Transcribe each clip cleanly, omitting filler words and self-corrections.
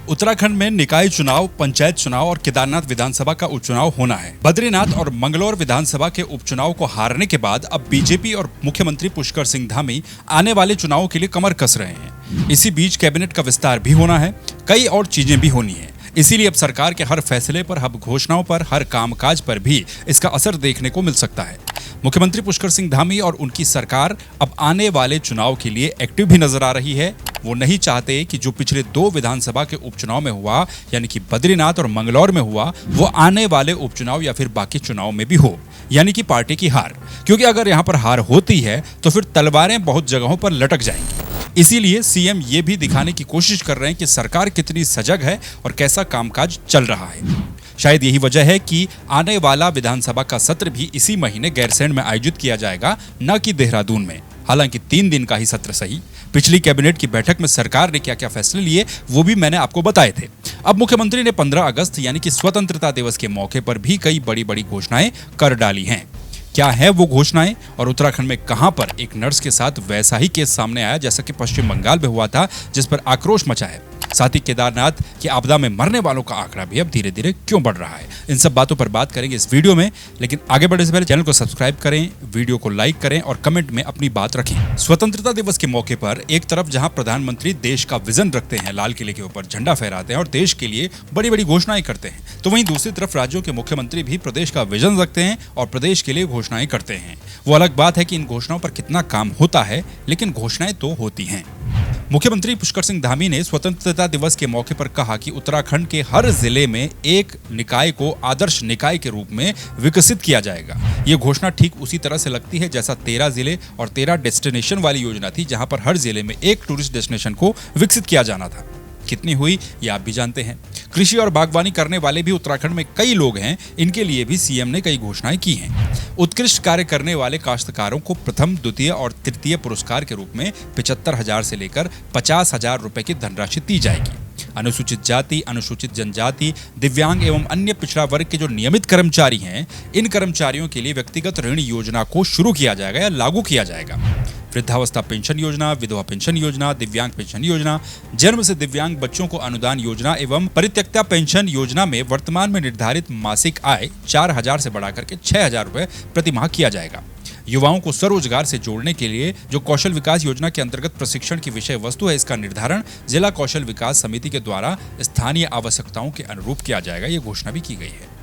उत्तराखंड में निकाय चुनाव, पंचायत चुनाव और केदारनाथ विधानसभा का उपचुनाव होना है। बद्रीनाथ और मंगलौर विधानसभा के उपचुनाव को हारने के बाद अब बीजेपी और मुख्यमंत्री पुष्कर सिंह धामी आने वाले चुनावों के लिए कमर कस रहे हैं। इसी बीच कैबिनेट का विस्तार भी होना है, कई और चीजें भी होनी है। इसीलिए अब सरकार के हर फैसले पर, हर घोषणाओं पर, हर कामकाज पर भी इसका असर देखने को मिल सकता है। मुख्यमंत्री पुष्कर सिंह धामी और उनकी सरकार अब आने वाले चुनाव के लिए एक्टिव भी नजर आ रही है। वो नहीं चाहते कि जो पिछले 2 विधानसभा के उपचुनाव में हुआ, यानी कि बद्रीनाथ और मंगलौर में हुआ, वो आने वाले उपचुनाव या फिर बाकी चुनाव में भी हो, यानी कि पार्टी की हार। क्योंकि अगर यहाँ पर हार होती है तो फिर तलवारें बहुत जगहों पर लटक जाएंगी। इसीलिए सीएम ये भी दिखाने की कोशिश कर रहे हैं कि सरकार कितनी सजग है और कैसा कामकाज चल रहा है। शायद यही वजह है कि आने वाला विधानसभा का सत्र भी इसी महीने गैरसैंण में आयोजित किया जाएगा, न कि देहरादून में। हालांकि 3 दिन का ही सत्र सही। पिछली कैबिनेट की बैठक में सरकार ने क्या क्या फैसले लिए वो भी मैंने आपको बताए थे। अब मुख्यमंत्री ने 15 अगस्त यानी कि स्वतंत्रता दिवस के मौके पर भी कई बड़ी बड़ी घोषणाएं कर डाली हैं। क्या है वो घोषणाएं और उत्तराखंड में कहां पर एक नर्स के साथ वैसा ही केस सामने आया जैसा कि पश्चिम बंगाल में हुआ था, जिस पर आक्रोश मचा है। साथ ही केदारनाथ की आपदा में मरने वालों का आंकड़ा भी अब धीरे धीरे क्यों बढ़ रहा है, इन सब बातों पर बात करेंगे इस वीडियो में। लेकिन आगे बढ़ने से पहले चैनल को सब्सक्राइब करें, वीडियो को लाइक करें और कमेंट में अपनी बात रखें। स्वतंत्रता दिवस के मौके पर एक तरफ जहां प्रधानमंत्री देश का विजन रखते हैं, लाल किले के ऊपर झंडा फहराते हैं और देश के लिए बड़ी बड़ी घोषणाएं करते हैं, तो वहीं दूसरी तरफ राज्यों के मुख्यमंत्री भी प्रदेश का विजन रखते हैं और प्रदेश के लिए घोषणाएं करते हैं। वो अलग बात है कि इन घोषणाओं पर कितना काम होता है, लेकिन घोषणाएं तो होती हैं। मुख्यमंत्री पुष्कर सिंह धामी ने स्वतंत्रता दिवस के मौके पर कहा कि उत्तराखंड के हर जिले में एक निकाय को आदर्श निकाय के रूप में विकसित किया जाएगा। ये घोषणा ठीक उसी तरह से लगती है जैसा 13 जिले और 13 डेस्टिनेशन वाली योजना थी, जहां पर हर जिले में एक टूरिस्ट डेस्टिनेशन को विकसित किया जाना था। कितनी हुई ये आप भी जानते हैं। कृषि और बागवानी करने वाले भी उत्तराखंड में कई लोग हैं, इनके लिए भी सीएम ने कई घोषणाएं की हैं। उत्कृष्ट कार्य करने वाले काश्तकारों को प्रथम, द्वितीय और तृतीय पुरस्कार के रूप में 75,000 से लेकर 50,000 रुपए की धनराशि दी जाएगी। अनुसूचित जाति, अनुसूचित जनजाति, दिव्यांग एवं अन्य पिछड़ा वर्ग के जो नियमित कर्मचारी हैं, इन कर्मचारियों के लिए व्यक्तिगत ऋण योजना को शुरू किया जाएगा या लागू किया जाएगा। वृद्धावस्था पेंशन योजना, विधवा पेंशन योजना, दिव्यांग पेंशन योजना, जन्म से दिव्यांग बच्चों को अनुदान योजना एवं परित्यक्ता पेंशन योजना में वर्तमान में निर्धारित मासिक आय 4,000 से बढ़ाकर के 6,000 रुपए प्रति माह किया जाएगा। युवाओं को स्वरोजगार से जोड़ने के लिए जो कौशल विकास योजना के अंतर्गत प्रशिक्षण की विषय वस्तु है, इसका निर्धारण जिला कौशल विकास समिति के द्वारा स्थानीय आवश्यकताओं के अनुरूप किया जाएगा, ये घोषणा भी की गई है।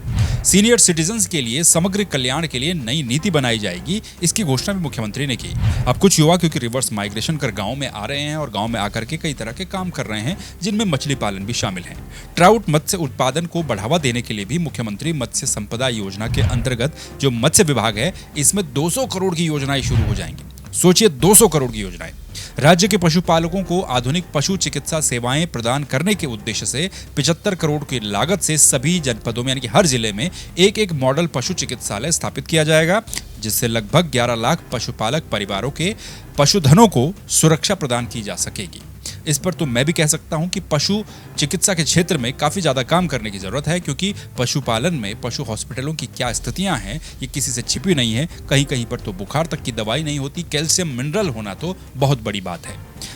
सीनियर सिटीजन्स के लिए समग्र कल्याण के लिए नई नीति बनाई जाएगी, इसकी घोषणा भी मुख्यमंत्री ने की। अब कुछ युवा क्योंकि रिवर्स माइग्रेशन कर गांव में आ रहे हैं और गांव में आकर के कई तरह के काम कर रहे हैं, जिनमें मछली पालन भी शामिल है। ट्राउट मत्स्य उत्पादन को बढ़ावा देने के लिए भी मुख्यमंत्री मत्स्य संपदा योजना के अंतर्गत जो मत्स्य विभाग है, इसमें 200 करोड़ की योजनाएं शुरू हो जाएंगी। सोचिए, 200 करोड़ की योजनाएं। राज्य के पशुपालकों को आधुनिक पशु चिकित्सा सेवाएं प्रदान करने के उद्देश्य से 75 करोड़ की लागत से सभी जनपदों में यानी कि हर जिले में एक मॉडल पशु चिकित्सालय स्थापित किया जाएगा, जिससे लगभग 11 लाख पशुपालक परिवारों के पशुधनों को सुरक्षा प्रदान की जा सकेगी। इस पर तो मैं भी कह सकता हूं कि पशु चिकित्सा के क्षेत्र में काफ़ी ज़्यादा काम करने की ज़रूरत है, क्योंकि पशुपालन में पशु हॉस्पिटलों की क्या स्थितियां हैं ये किसी से छिपी नहीं है। कहीं कहीं पर तो बुखार तक की दवाई नहीं होती, कैल्शियम मिनरल होना तो बहुत बड़ी बात है।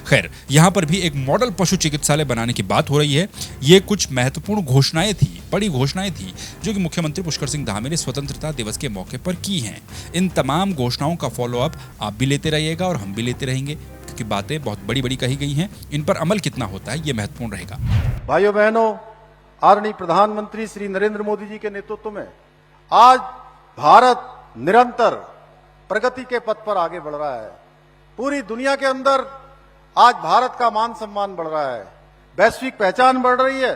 खैर, यहाँ पर भी एक मॉडल पशु चिकित्सालय बनाने की बात हो रही है। ये कुछ महत्वपूर्ण घोषणाएं थी, बड़ी घोषणाएं थी, जो कि मुख्यमंत्री पुष्कर सिंह धामी ने स्वतंत्रता दिवस के मौके पर की हैं। इन तमाम घोषणाओं का फॉलोअप आप भी लेते रहिएगा और हम भी लेते रहेंगे, क्योंकि बातें बहुत बड़ी बड़ी कही गई हैं। इन पर अमल कितना होता है ये महत्वपूर्ण रहेगा। भाइयों बहनों, आदरणीय प्रधानमंत्री श्री नरेंद्र मोदी जी के नेतृत्व में आज भारत निरंतर प्रगति के पथ पर आगे बढ़ रहा है। पूरी दुनिया के अंदर आज भारत का मान सम्मान बढ़ रहा है, वैश्विक पहचान बढ़ रही है।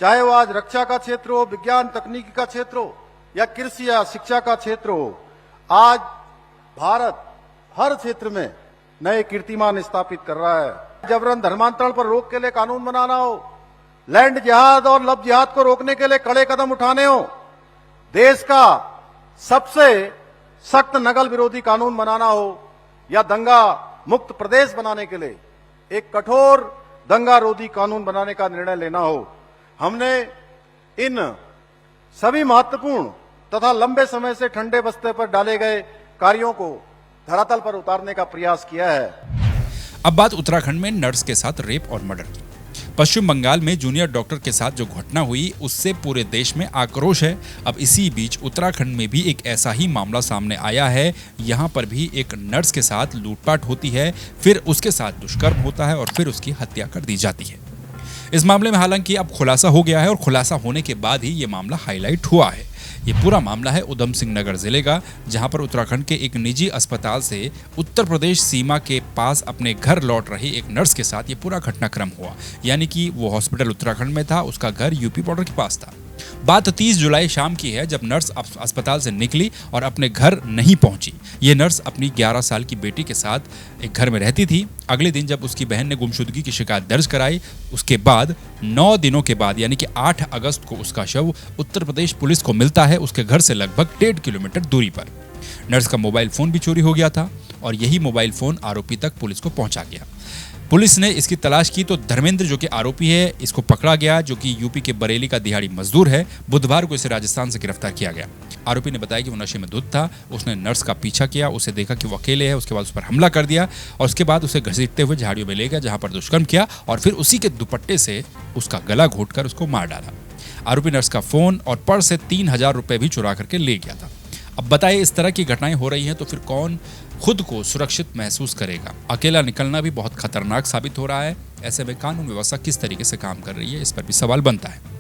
चाहे वो आज रक्षा का क्षेत्र हो, विज्ञान तकनीकी का क्षेत्र हो या कृषि या शिक्षा का क्षेत्र हो, आज भारत हर क्षेत्र में नए कीर्तिमान स्थापित कर रहा है। जबरन धर्मांतरण पर रोक के लिए कानून बनाना हो, लैंड जिहाद और लव जिहाद को रोकने के लिए कड़े कदम उठाने हो, देश का सबसे सख्त नकल विरोधी कानून बनाना हो या दंगा मुक्त प्रदेश बनाने के लिए एक कठोर दंगा रोधी कानून बनाने का निर्णय लेना हो, हमने इन सभी महत्वपूर्ण तथा लंबे समय से ठंडे बस्ते पर डाले गए कार्यों को धरातल पर उतारने का प्रयास किया है। अब बात उत्तराखंड में नर्स के साथ रेप और मर्डर की। पश्चिम बंगाल में जूनियर डॉक्टर के साथ जो घटना हुई उससे पूरे देश में आक्रोश है। अब इसी बीच उत्तराखंड में भी एक ऐसा ही मामला सामने आया है। यहाँ पर भी एक नर्स के साथ लूटपाट होती है, फिर उसके साथ दुष्कर्म होता है और फिर उसकी हत्या कर दी जाती है। इस मामले में हालांकि अब खुलासा हो गया है और खुलासा होने के बाद ही ये मामला हाईलाइट हुआ है। ये पूरा मामला है उधम सिंह नगर जिले का, जहां पर उत्तराखंड के एक निजी अस्पताल से उत्तर प्रदेश सीमा के पास अपने घर लौट रही एक नर्स के साथ ये पूरा घटनाक्रम हुआ। यानी कि वो हॉस्पिटल उत्तराखंड में था, उसका घर यूपी बॉर्डर के पास था। बात 30 जुलाई शाम की है, जब नर्स अस्पताल से निकली और अपने घर नहीं पहुंची। ये नर्स अपनी 11 साल की बेटी के साथ एक घर में रहती थी। अगले दिन जब उसकी बहन ने गुमशुदगी की शिकायत दर्ज कराई, उसके बाद 9 दिनों के बाद यानी कि 8 अगस्त को उसका शव उत्तर प्रदेश पुलिस को मिलता है, उसके घर से लगभग 1.5 किलोमीटर दूरी पर। नर्स का मोबाइल फोन भी चोरी हो गया था और यही मोबाइल फोन आरोपी तक पुलिस को पहुंचा गया। पुलिस ने इसकी तलाश की तो धर्मेंद्र जो कि आरोपी है, इसको पकड़ा गया, जो कि यूपी के बरेली का दिहाड़ी मजदूर है। बुधवार को इसे राजस्थान से गिरफ्तार किया गया। आरोपी ने बताया कि वो नशे में धुत था। उसने नर्स का पीछा किया, उसे देखा कि वो अकेले है, उसके बाद उस पर हमला कर दिया और उसके बाद उसे घसीटते हुए झाड़ियों में ले गया, जहां पर दुष्कर्म किया और फिर उसी के दुपट्टे से उसका गला घोंटकर उसको मार डाला। आरोपी नर्स का फोन और पर्स से 3,000 रुपए भी चुरा करके ले गया था। अब बताइए, इस तरह की घटनाएं हो रही हैं तो फिर कौन खुद को सुरक्षित महसूस करेगा? अकेला निकलना भी बहुत खतरनाक साबित हो रहा है। ऐसे में कानून व्यवस्था किस तरीके से काम कर रही है, इस पर भी सवाल बनता है।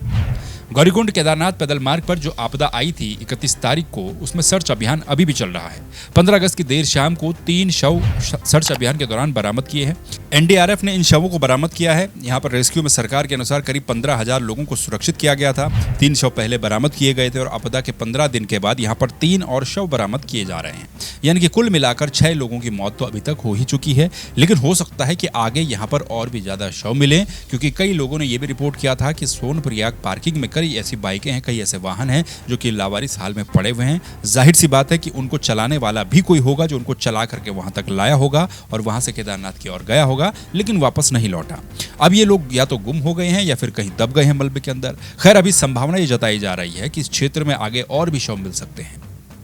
गौरीकुंड केदारनाथ पैदल मार्ग पर जो आपदा आई थी 31 तारीख को, उसमें सर्च अभियान अभी भी चल रहा है। 15 अगस्त की देर शाम को 3 शव सर्च अभियान के दौरान बरामद किए हैं। एनडीआरएफ ने इन शवों को बरामद किया है। यहाँ पर रेस्क्यू में सरकार के अनुसार करीब 15,000 लोगों को सुरक्षित किया गया था। 3 शव पहले बरामद किए गए थे और आपदा के 15 दिन के बाद यहाँ पर 3 और शव बरामद किए जा रहे हैं। यानी कि कुल मिलाकर 6 लोगों की मौत तो अभी तक हो ही चुकी है, लेकिन हो सकता है कि आगे यहाँ पर और भी ज्यादा शव मिले, क्योंकि कई लोगों ने यह भी रिपोर्ट किया था कि सोनप्रयाग पार्किंग में कई ऐसी बाइकें हैं, कई ऐसे वाहन हैं जो कि लावारिस हाल में पड़े हुए हैं। जाहिर सी बात है कि उनको चलाने वाला भी कोई होगा जो उनको चला करके वहां तक लाया होगा और वहां से केदारनाथ की ओर गया होगा, लेकिन वापस नहीं लौटा। अब ये लोग या तो गुम हो गए हैं या फिर कहीं दब गए हैं मलबे के अंदर। खैर, अभी संभावना ये जताई जा रही है कि इस क्षेत्र में आगे और भी शव मिल सकते हैं।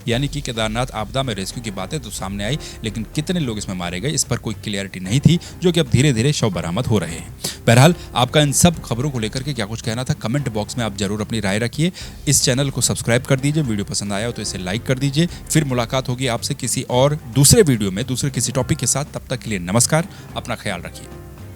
यानी कि केदारनाथ आपदा में रेस्क्यू की बातें तो सामने आई, लेकिन कितने लोग इसमें मारे गए इस पर कोई क्लियरिटी नहीं थी, जो कि अब धीरे धीरे शव बरामद हो रहे हैं। बहरहाल, आपका इन सब खबरों को लेकर के क्या कुछ कहना था, कमेंट बॉक्स में आप जरूर अपनी राय रखिए। इस चैनल को सब्सक्राइब कर दीजिए, वीडियो पसंद आया हो तो इसे लाइक कर दीजिए। फिर मुलाकात होगी आपसे किसी और दूसरे वीडियो में, दूसरे किसी टॉपिक के साथ। तब तक के लिए नमस्कार, अपना ख्याल रखिए।